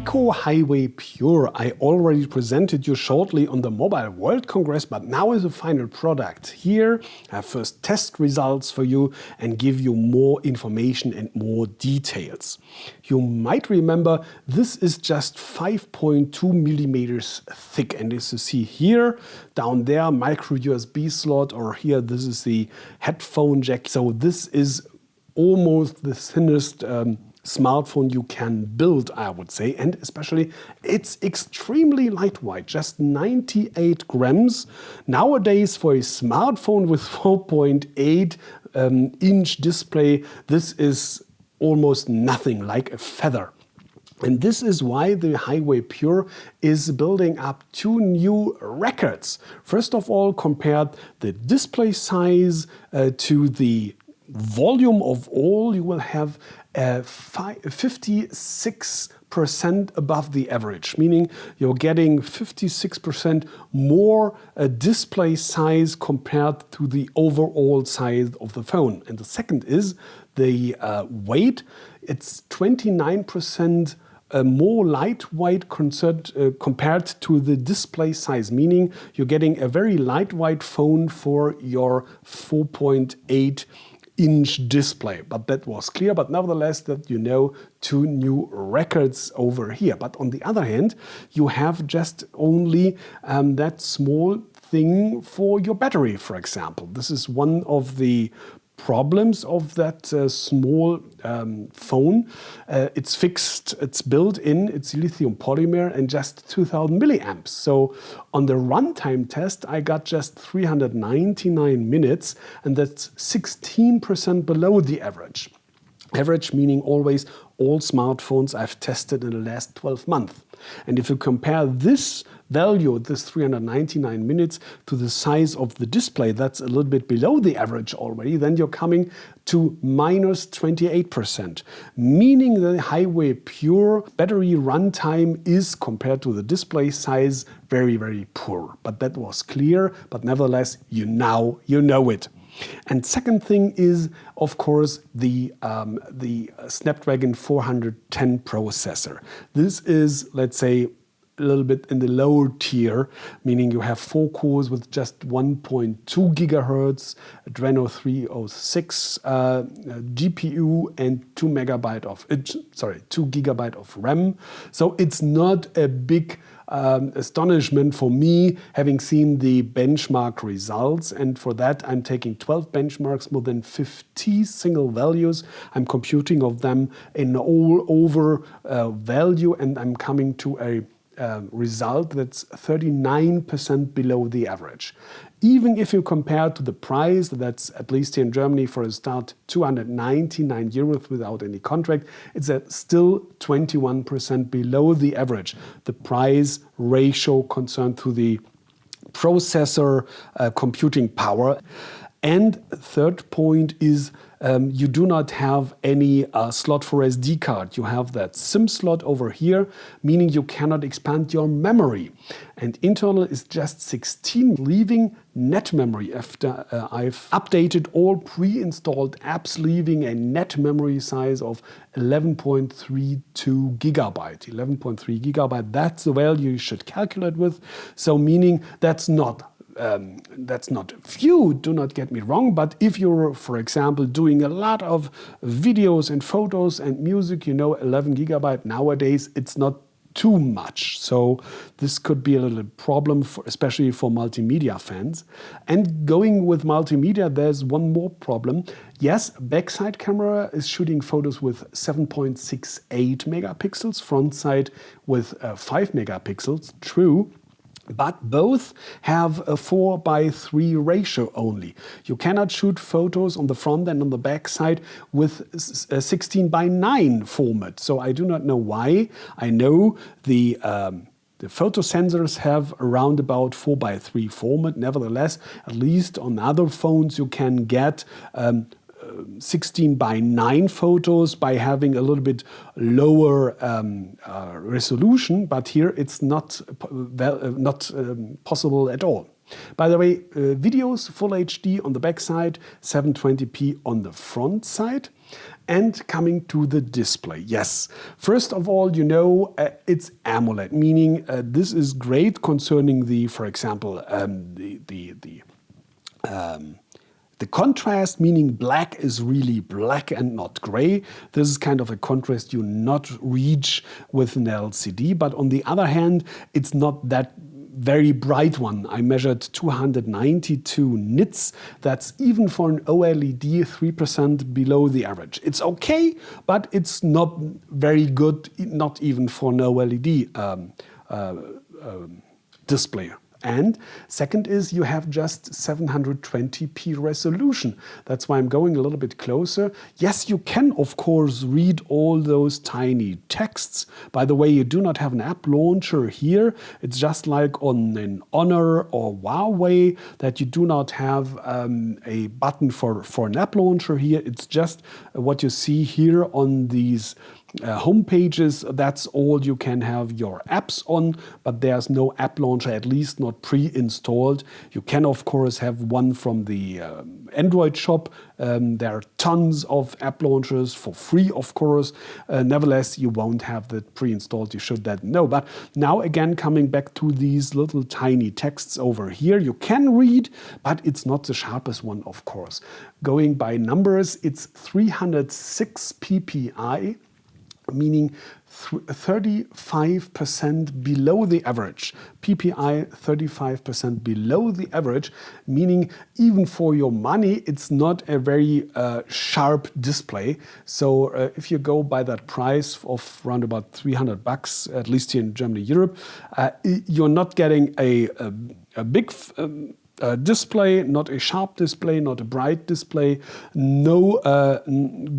Wiko Highway Pure I already presented you shortly on the Mobile World Congress, but now is a final product. Here I have first test results for you and give you more information and more details. You might remember this is just 5.2 millimeters thick, and as you see here, down there, micro USB slot, or here this is the headphone jack. So this is almost the thinnest smartphone you can build, I would say, and especially it's extremely lightweight, just 98 grams. Nowadays, for a smartphone with 4.8 inch display, this is almost nothing, like a feather. And this is why the Highway Pure is building up two new records. First of all, compared the display size to the volume of all, you will have 56% above the average, meaning you're getting 56% more display size compared to the overall size of the phone. And the second is the weight. It's 29% more lightweight compared to the display size, meaning you're getting a very lightweight phone for your 4.8 inch display. But that was clear, but nevertheless that you know two new records over here. But on the other hand, you have just only that small thing for your battery, for example. This is one of the problems of that small phone. It's fixed, it's built in, it's lithium polymer and just 2000 milliamps. So on the runtime test, I got just 399 minutes, and that's 16% below the average. Average meaning always all smartphones I've tested in the last 12 months. And if you compare this value, this 399 minutes, to the size of the display, that's a little bit below the average already, then you're coming to minus 28%. Meaning the Highway Pure battery runtime is, compared to the display size, very, very poor. But that was clear, but nevertheless, you know it. And second thing is, of course, the Snapdragon 410 processor. This is, let's say, a little bit in the lower tier, meaning you have 4 cores with just 1.2 gigahertz, Adreno 306 GPU, and 2 gigabyte of RAM. So it's not a big astonishment for me, having seen the benchmark results, and for that I'm taking 12 benchmarks, more than 50 single values. I'm computing of them in all over value, and I'm coming to a result that's 39% below the average. Even if you compare to the price, that's at least here in Germany for a start 299 euros without any contract, it's still 21% below the average. The price ratio concerned to the processor computing power. And third point is you do not have any slot for SD card. You have that SIM slot over here, meaning you cannot expand your memory. And internal is just 16, leaving net memory after I've updated all pre-installed apps, leaving a net memory size of 11.32 gigabyte. 11.3 gigabyte, that's the value you should calculate with. So meaning that's not few, do not get me wrong, but if you're, for example, doing a lot of videos and photos and music, 11 gigabyte nowadays, it's not too much. So this could be a little problem, especially for multimedia fans. And going with multimedia, there's one more problem. Yes, backside camera is shooting photos with 7.68 megapixels, front side with 5 megapixels, true. But both have a 4:3 ratio only. You cannot shoot photos on the front and on the back side with a 16:9 format. So I do not know why. I know the photo sensors have around about 4:3 format. Nevertheless, at least on other phones you can get 16:9 photos by having a little bit lower resolution, but here it's not possible at all. By the way, videos Full HD on the back side, 720p on the front side. And coming to the display, yes. First of all, you know, it's AMOLED, meaning this is great concerning the, for example, the contrast, meaning black is really black and not gray. This is kind of a contrast you not reach with an LCD, but on the other hand, it's not that very bright one. I measured 292 nits. That's even for an OLED 3% below the average. It's okay, but it's not very good, not even for an OLED display. And second is you have just 720p resolution. That's why I'm going a little bit closer. Yes, you can, of course, read all those tiny texts. By the way, you do not have an app launcher here. It's just like on an Honor or Huawei that you do not have a button for an app launcher here. It's just what you see here on these home pages. That's all you can have your apps on, but there's no app launcher, at least not pre-installed. You can, of course, have one from the Android shop. There are tons of app launchers for free, of course. Nevertheless, you won't have that pre-installed. You should that know. But now again, coming back to these little tiny texts over here, you can read, but it's not the sharpest one, of course. Going by numbers, it's 306 ppi, meaning 35% below the average. PPI 35% below the average, meaning even for your money, it's not a very sharp display. So if you go by that price of around about $300, at least here in Germany, Europe, you're not getting a big display, not a sharp display, not a bright display, no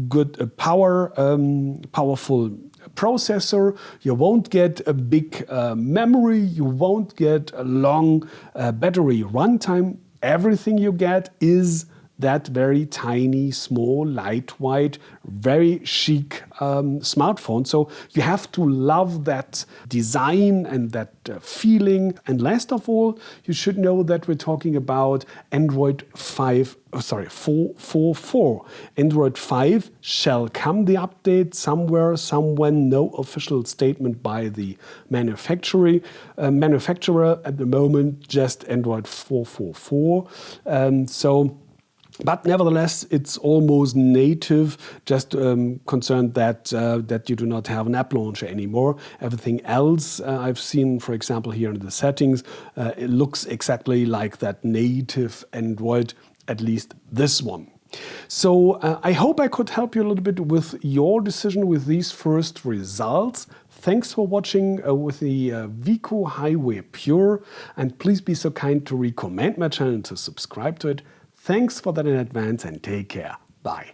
good powerful processor. You won't get a big memory. You won't get a long battery runtime. Everything you get is that very tiny, small, lightweight, very chic smartphone. So you have to love that design and that feeling. And last of all, you should know that we're talking about Android 4.4. Android 5 shall come, the update, somewhere, somewhen. No official statement by the manufacturer. At the moment, just Android 4.4. But nevertheless, it's almost native, just concerned that you do not have an app launcher anymore. Everything else I've seen, for example, here in the settings, it looks exactly like that native Android, at least this one. So I hope I could help you a little bit with your decision with these first results. Thanks for watching with the Wiko Highway Pure, and please be so kind to recommend my channel and to subscribe to it. Thanks for that in advance and take care. Bye.